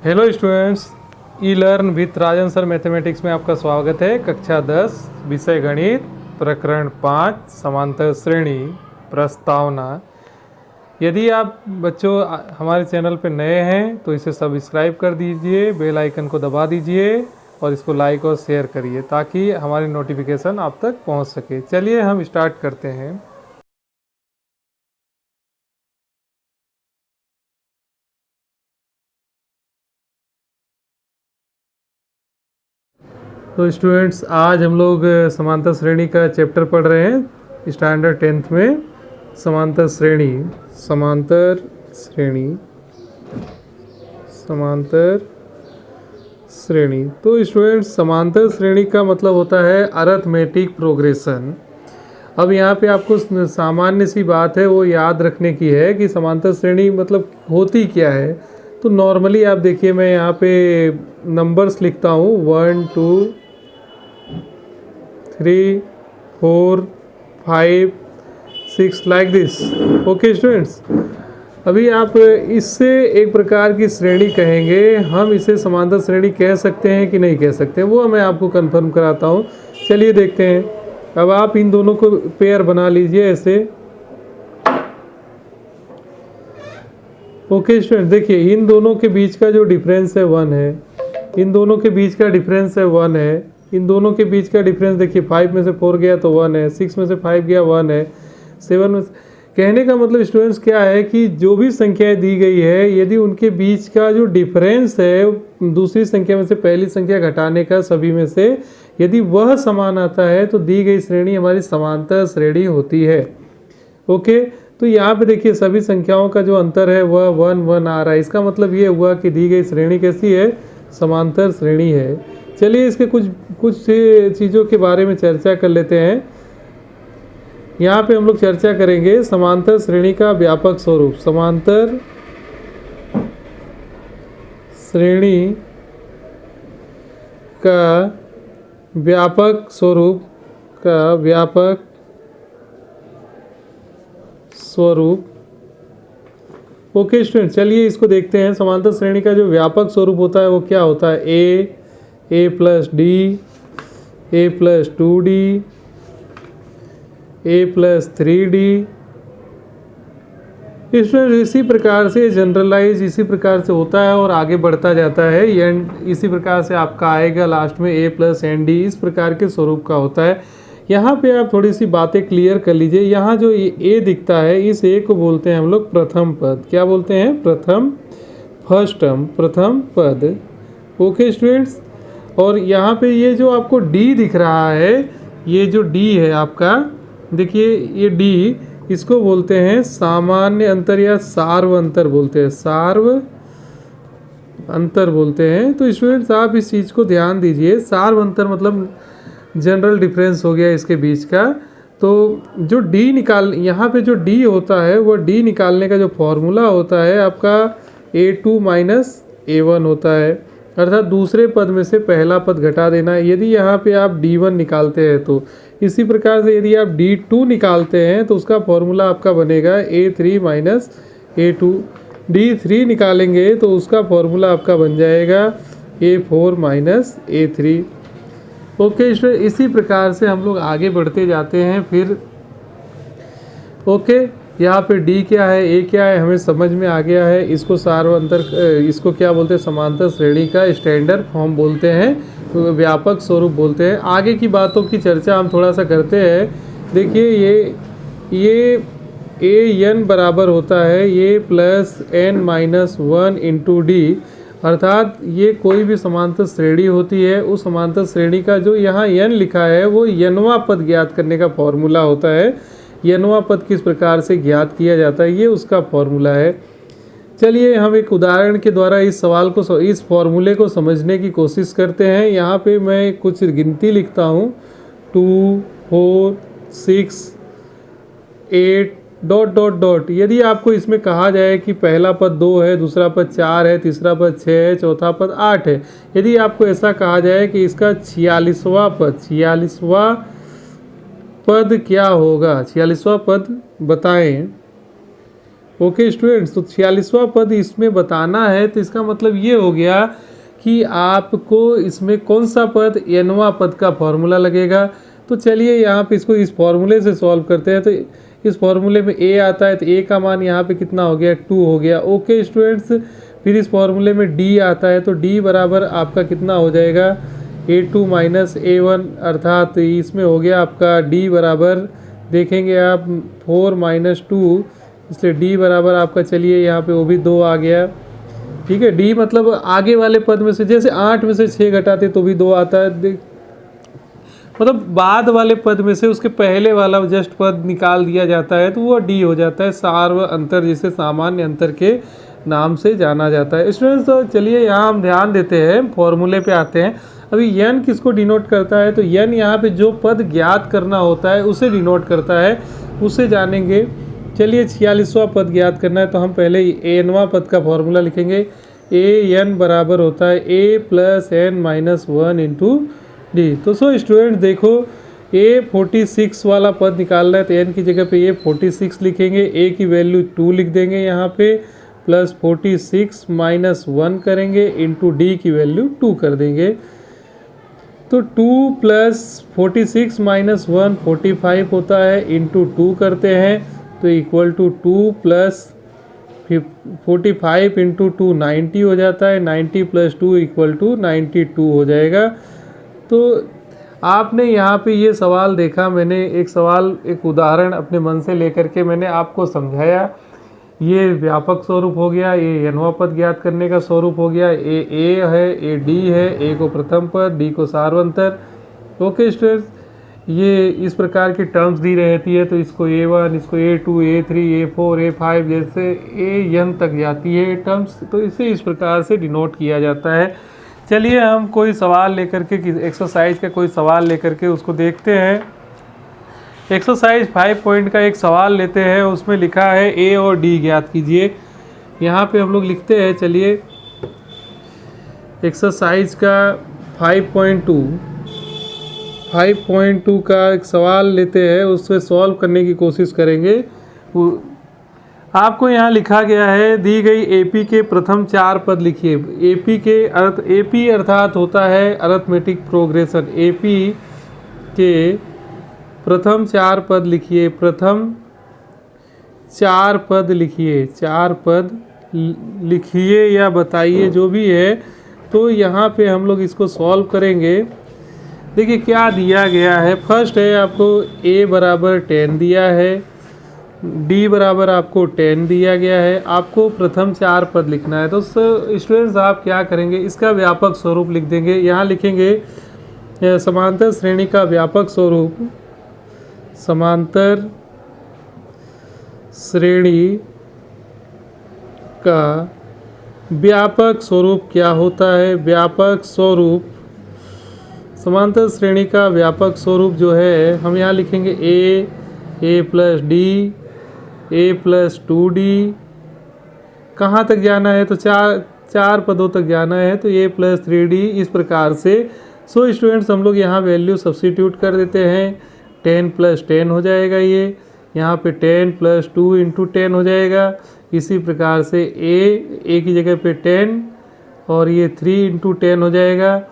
Hello students, E learn with Rajan sir mathematics में आपका स्वागत है। कक्षा 10 विषय गणित प्रकरण 5 समांतर श्रेणी प्रस्तावना। यदि आप बच्चों हमारे चैनल पर नए हैं तो इसे सब्सक्राइब कर दीजिए, बेल आइकन को दबा दीजिए और इसको लाइक और शेयर करिए ताकि हमारी नोटिफिकेशन आप तक पहुंच सके। चलिए हम स्टार्ट करते हैं। तो स्टूडेंट्स, आज हम लोग समांतर श्रेणी का चैप्टर पढ़ रहे हैं स्टैंडर्ड 10th में। समांतर श्रेणी समांतर श्रेणी समांतर श्रेणी। तो स्टूडेंट्स, समांतर श्रेणी का मतलब होता है अरिथमेटिक प्रोग्रेशन। अब यहाँ पे आपको सामान्य सी बात है वो याद रखने की है कि समांतर श्रेणी मतलब होती क्या है। तो नॉर्मली आप देखिए, मैं यहाँ पे नंबर्स लिखता हूँ 1 2 3 4 5 6 लाइक दिस। ओके स्टूडेंट्स, अभी आप इससे एक प्रकार की श्रेणी कहेंगे। हम इसे समांतर श्रेणी कह सकते हैं कि नहीं कह सकते, वो मैं आपको कंफर्म कराता हूँ। चलिए देखते हैं। अब आप इन दोनों को पेयर बना लीजिए ऐसे। ओके स्टूडेंट, देखिए इन दोनों के बीच का जो डिफरेंस है 1 है, इन दोनों के बीच का डिफरेंस है 1 है, इन दोनों के बीच का डिफरेंस देखिए 5 में से 4 गया तो 1 है, 6 में से 5 गया 1 है, 7 में से। कहने का मतलब स्टूडेंट्स क्या है कि जो भी संख्याएं दी गई है, यदि उनके बीच का जो डिफरेंस है दूसरी संख्या में से पहली संख्या घटाने का सभी में से, यदि वह समान आता है तो दी गई श्रेणी हमारी समांतर श्रेणी होती है। ओके, तो यहाँ पे देखिए सभी संख्याओं का जो अंतर है वह 1 1 आ रहा है। इसका मतलब ये हुआ कि दी गई श्रेणी कैसी है, समांतर श्रेणी है। चलिए इसके कुछ चीज़ों के बारे में चर्चा कर लेते हैं। यहाँ पे हम लोग चर्चा करेंगे समांतर श्रेणी का व्यापक स्वरूप। समांतर श्रेणी का व्यापक स्वरूप ओके स्टूडेंट, चलिए इसको देखते हैं। समांतर श्रेणी का जो व्यापक स्वरूप होता है वो क्या होता है, a plus D, a plus 2d, a plus 3d। इसी प्रकार से जनरलाइज इसी प्रकार से होता है और आगे बढ़ता जाता है। इसी प्रकार से आपका आएगा लास्ट में a प्लस एन डी। इस प्रकार के स्वरूप का होता है। यहाँ पे आप थोड़ी सी बातें क्लियर कर लीजिए। यहाँ जो a दिखता है, इस a को बोलते हैं हम लोग प्रथम पद। क्या बोलते हैं, फर्स्ट टर्म, प्रथम पद। ओके स्टूडेंट्स, और यहाँ पे ये जो आपको d दिख रहा है, ये जो d है आपका, देखिए ये d, इसको बोलते हैं सामान्य अंतर या सार्व अंतर बोलते हैं, सार्व अंतर बोलते हैं। तो स्टूडेंट्स आप इस चीज़ को ध्यान दीजिए। सार्व अंतर मतलब जनरल डिफरेंस हो गया इसके बीच का। तो जो d यहाँ पे जो d होता है वो d निकालने का जो फॉर्मूला होता है आपका a2 माइनस a1 होता है, अर्थात दूसरे पद में से पहला पद घटा देना है। यदि यहाँ पे आप d1 निकालते हैं तो इसी प्रकार से यदि आप d2 निकालते हैं तो उसका फॉर्मूला आपका बनेगा a3 माइनस a2। d3 निकालेंगे तो उसका फॉर्मूला आपका बन जाएगा a4 माइनस a3। ओके, इसी प्रकार से हम लोग आगे बढ़ते जाते हैं। फिर ओके, यहाँ पे d क्या है, a क्या है, हमें समझ में आ गया है। इसको सार्वंतर, इसको क्या बोलते हैं, समांतर श्रेणी का स्टैंडर्ड फॉर्म बोलते हैं, व्यापक स्वरूप बोलते हैं। आगे की बातों की चर्चा हम थोड़ा सा करते हैं। देखिए ये a n बराबर होता है ये plus n minus 1 into D, अर्थात ये कोई भी समांतर श्रेणी होती है, उस समांतर श्रेणी का जो यहाँ n लिखा है वो nवां पद ज्ञात करने का फॉर्मूला होता है। nवां पद किस प्रकार से ज्ञात किया जाता है, ये उसका फॉर्मूला है। चलिए हम एक उदाहरण के द्वारा इस फॉर्मूले को समझने की कोशिश करते हैं। यहाँ पे मैं कुछ गिनती लिखता हूँ, 2 4 6 8 डॉट डॉट डॉट। यदि आपको इसमें कहा जाए कि पहला पद 2 है, दूसरा पद 4 है, तीसरा पद 6 है, चौथा पद 8 है, यदि आपको ऐसा कहा जाए कि इसका 46वां पद क्या होगा, 46वां पद बताएं। ओके स्टूडेंट्स, तो 46वां पद इसमें बताना है, तो इसका मतलब ये हो गया कि आपको इसमें कौन सा पद nवां पद का फॉर्मूला लगेगा। तो चलिए यहाँ पे इसको इस फॉर्मूले से सॉल्व करते हैं। तो इस फॉर्मूले में a आता है, तो a का मान यहाँ पे कितना हो गया, 2 हो गया। ओके स्टूडेंट्स, फिर इस फॉर्मूले में d आता है, तो d बराबर आपका कितना हो जाएगा, a2 माइनस a1, अर्थात इसमें हो गया आपका d बराबर, देखेंगे आप 4 माइनस 2, इसलिए d बराबर आपका, चलिए यहाँ पे वो भी 2 आ गया। ठीक है, d मतलब आगे वाले पद में से, जैसे 8 में से 6 घटाते तो भी 2 आता है, मतलब बाद वाले पद में से उसके पहले वाला जस्ट पद निकाल दिया जाता है तो वो d हो जाता है। सार्व अंतर, जिसे सामान्य अंतर के नाम से जाना जाता है। स्टूडेंट्स, तो चलिए यहाँ हम ध्यान देते हैं, फॉर्मूले पे आते हैं। अभी n किसको डिनोट करता है, तो n यहाँ पे जो पद ज्ञात करना होता है उसे डिनोट करता है, उसे जानेंगे। चलिए 46वां पद ज्ञात करना है, तो हम पहले nवां पद का फॉर्मूला लिखेंगे। an बराबर होता है a plus n minus 1 into D. तो सो स्टूडेंट देखो, a 46 वाला पद निकालना है, तो n की जगह पे a 46 लिखेंगे, a की वैल्यू 2 लिख देंगे यहाँ पे, प्लस 46 माइनस 1 करेंगे, इंटू डी की वैल्यू 2 कर देंगे। तो 2 प्लस 46 माइनस 1 45 होता है, इंटू 2 करते हैं तो इक्वल टू 2 प्लस 45 इंटू 2 90 हो जाता है, 90 प्लस 2 इक्वल टू 92 हो जाएगा। तो आपने यहाँ पे ये सवाल देखा, मैंने एक सवाल, एक उदाहरण अपने मन से लेकर के मैंने आपको समझाया। ये व्यापक स्वरूप हो गया, ये nवां पद ज्ञात करने का स्वरूप हो गया, a है, a d है, a को प्रथम पद, d को सार्वंतर। ओके स्टूडेंट्स, ये इस प्रकार की टर्म्स दी रहती है, तो इसको a1, इसको a2, a3, a4, a5 जैसे an तक जाती है टर्म्स, तो इसे इस प्रकार से डिनोट किया जाता है। चलिए हम कोई सवाल लेकर के, एक्सरसाइज का कोई सवाल लेकर के उसको देखते हैं। एक्सरसाइज 5 पॉइंट का एक सवाल लेते हैं, उसमें लिखा है a और d ज्ञात कीजिए। यहाँ पे हम लोग लिखते हैं, चलिए एक्सरसाइज का 5.2 का एक सवाल लेते हैं, उससे सॉल्व करने की कोशिश करेंगे। आपको यहाँ लिखा गया है, दी गई एपी के प्रथम 4 पद लिखिए। एपी के अर्थ, एपी अर्थात होता है अरिथमेटिक प्रोग्रेशन। एपी के प्रथम 4 पद लिखिए, प्रथम 4 पद लिखिए, 4 पद लिखिए या बताइए जो भी है। तो यहाँ पे हम लोग इसको सॉल्व करेंगे। देखिए क्या दिया गया है, फर्स्ट है आपको a बराबर 10 दिया है, d बराबर आपको 10 दिया गया है, आपको प्रथम 4 पद लिखना है। तो स्टूडेंट्स आप क्या करेंगे, इसका व्यापक स्वरूप लिख देंगे। यहाँ लिखेंगे समांतर श्रेणी का व्यापक स्वरूप, समांतर श्रेणी का व्यापक स्वरूप क्या होता है, व्यापक स्वरूप, समांतर श्रेणी का व्यापक स्वरूप जो है हम यहाँ लिखेंगे a plus D, a plus 2d। कहाँ तक जाना है, तो चार पदों तक जाना है, तो a प्लस 3d, इस प्रकार से। सो स्टूडेंट्स हम लोग यहाँ वैल्यू सब्स्टिट्यूट कर देते हैं। 10 प्लस 10 हो जाएगा, ये यहाँ पे 10 प्लस 2 इंटू 10 हो जाएगा। इसी प्रकार से a की जगह पे 10 और ये 3 इंटू 10 हो जाएगा।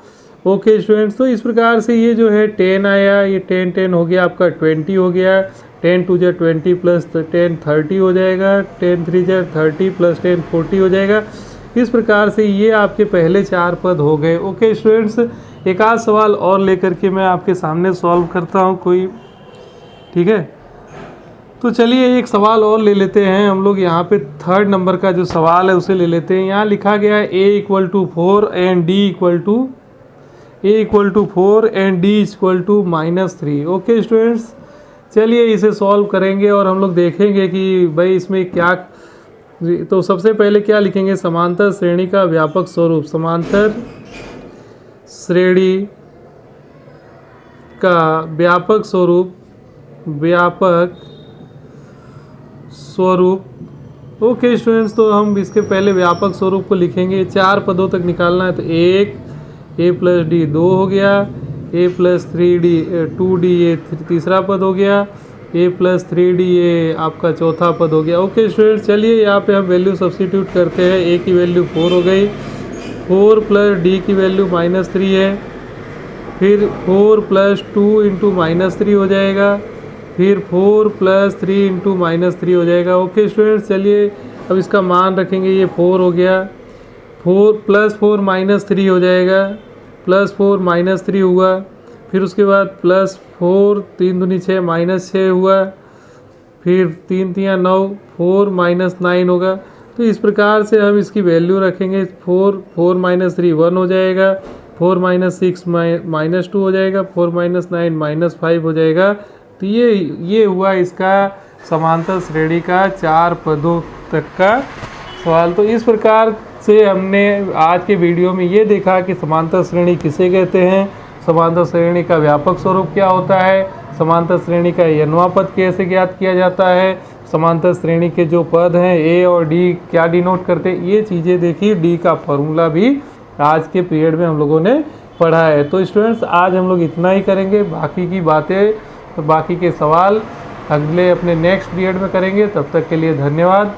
ओके स्टूडेंट्स, तो इस प्रकार से ये जो है 10 आया, ये 10 हो गया आपका 20 हो गया। 10 2 20 प्लस 10 30 हो जाएगा। 10 3 30 प्लस 10 40 हो जाएगा। इस प्रकार से ये आपके पहले 4 पद हो गए। ओके स्टूडेंट्स, एक आध सवाल और लेकर के मैं आपके सामने सॉल्व करता हूँ कोई, ठीक है। तो चलिए एक सवाल और ले लेते हैं हम लोग। यहाँ पे 3rd नंबर का जो सवाल है उसे ले लेते हैं। यहाँ लिखा गया है a equal to 4 and d equal to 4 and d equal to -3। Okay students, चलिए इसे सॉल्व करेंगे और हम लोग देखेंगे कि भाई इसमें क्या। तो सबसे पहले क्या लिखेंगे, समांतर श्रेणी का व्यापक स्वरूप, समांतर श्रेणी का व्यापक स्वरूप, व्यापक स्वरूप। ओके स्टूडेंट्स, तो हम इसके पहले व्यापक स्वरूप को लिखेंगे। 4 पदों तक निकालना है, तो 1 a प्लस डी 2 हो गया, a प्लस 3d 2d ये तीसरा पद हो गया, a+3d ये आपका चौथा पद हो गया। ओके स्टूडेंट्स, चलिए यहाँ पे हम वैल्यू सब्स्टिट्यूट करते हैं। a की वैल्यू 4 हो गई, 4 + d की वैल्यू -3 है, फिर 4 + 2 × -3 हो जाएगा, फिर 4 + 3 × -3 हो जाएगा। ओके स्टूडेंट्स, चलिए अब इसका मान रखेंगे, ये 4 हो गया, 4 + 4 -3 हो जाएगा, +4 -3 हुआ, फिर उसके बाद +4 3 दूनी 6 -6 हुआ, फिर 3 3 9 4 -9 होगा। तो इस प्रकार से हम इसकी वैल्यू रखेंगे। 4 4 - 3 1 हो जाएगा, 4 - 6 -2 हो जाएगा, 4 - 9 -5 हो जाएगा। तो ये हुआ इसका समांतर श्रेणी का 4 पदों तक का सवाल। तो इस प्रकार से हमने आज के वीडियो में ये देखा कि समांतर श्रेणी किसे कहते हैं, समांतर श्रेणी का व्यापक स्वरूप क्या होता है, समांतर श्रेणी का n वां पद कैसे ज्ञात किया जाता है, समांतर श्रेणी के जो पद हैं a और d क्या डिनोट करते हैं, ये चीज़ें देखी। d का फॉर्मूला भी आज के पीरियड में हम लोगों ने पढ़ा है। तो स्टूडेंट्स, आज हम लोग इतना ही करेंगे, बाकी की बातें तो बाकी के सवाल अगले अपने नेक्स्ट पीरियड में करेंगे। तब तक के लिए धन्यवाद।